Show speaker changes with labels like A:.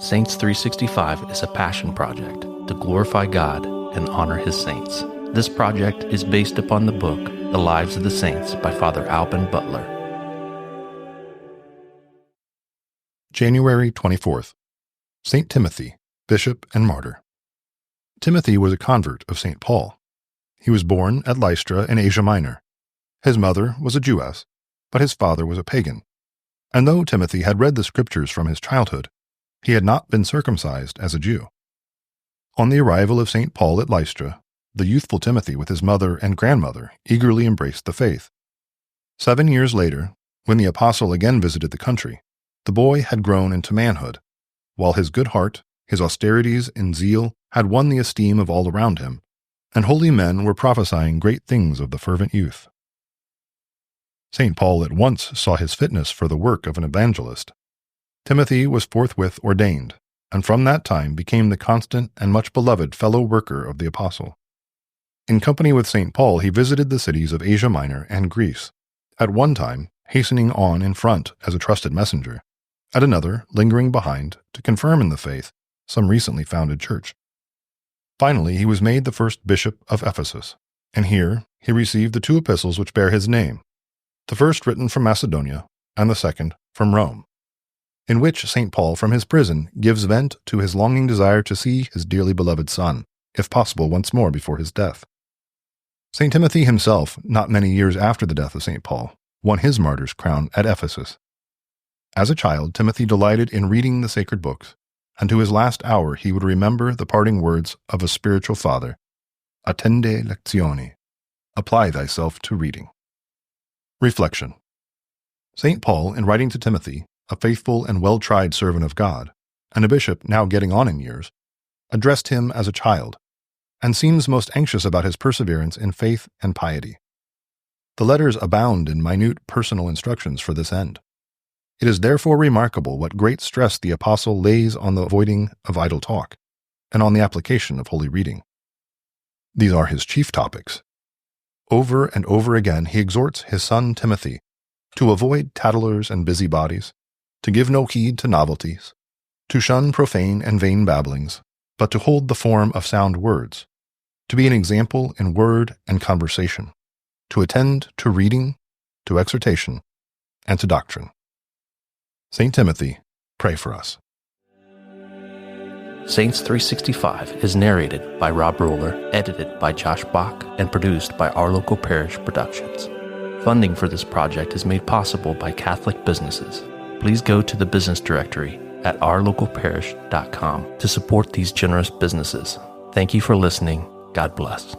A: Saints 365 is a passion project to glorify God and honor His saints. This project is based upon the book, The Lives of the Saints by Father Alban Butler.
B: January 24th. St. Timothy, Bishop and Martyr. Timothy was a convert of St. Paul. He was born at Lystra in Asia Minor. His mother was a Jewess, but his father was a pagan. And though Timothy had read the Scriptures from his childhood, he had not been circumcised as a Jew. On the arrival of St. Paul at Lystra, the youthful Timothy with his mother and grandmother eagerly embraced the faith. 7 years later, when the apostle again visited the country, the boy had grown into manhood, while his good heart, his austerities and zeal had won the esteem of all around him, and holy men were prophesying great things of the fervent youth. St. Paul at once saw his fitness for the work of an evangelist. Timothy was forthwith ordained, and from that time became the constant and much beloved fellow worker of the apostle. In company with St. Paul he visited the cities of Asia Minor and Greece, at one time hastening on in front as a trusted messenger, at another lingering behind to confirm in the faith some recently founded church. Finally he was made the first bishop of Ephesus, and here he received the 2 epistles which bear his name, the first written from Macedonia and the second from Rome, in which St. Paul from his prison gives vent to his longing desire to see his dearly beloved son, if possible once more before his death. St. Timothy himself, not many years after the death of St. Paul, won his martyr's crown at Ephesus. As a child, Timothy delighted in reading the sacred books, and to his last hour he would remember the parting words of a spiritual father, Attende lectione, apply thyself to reading. Reflection. St. Paul, in writing to Timothy, a faithful and well-tried servant of God, and a bishop now getting on in years, addressed him as a child, and seems most anxious about his perseverance in faith and piety. The letters abound in minute personal instructions for this end. It is therefore remarkable what great stress the apostle lays on the avoiding of idle talk, and on the application of holy reading. These are his chief topics. Over and over again he exhorts his son Timothy to avoid tattlers and busybodies, to give no heed to novelties, to shun profane and vain babblings, but to hold the form of sound words, to be an example in word and conversation, to attend to reading, to exhortation, and to doctrine. St. Timothy, pray for us.
A: Saints 365 is narrated by Rob Roller, edited by Josh Bach, and produced by Our Local Parish Productions. Funding for this project is made possible by Catholic businesses. Please go to the business directory at ourlocalparish.com to support these generous businesses. Thank you for listening. God bless.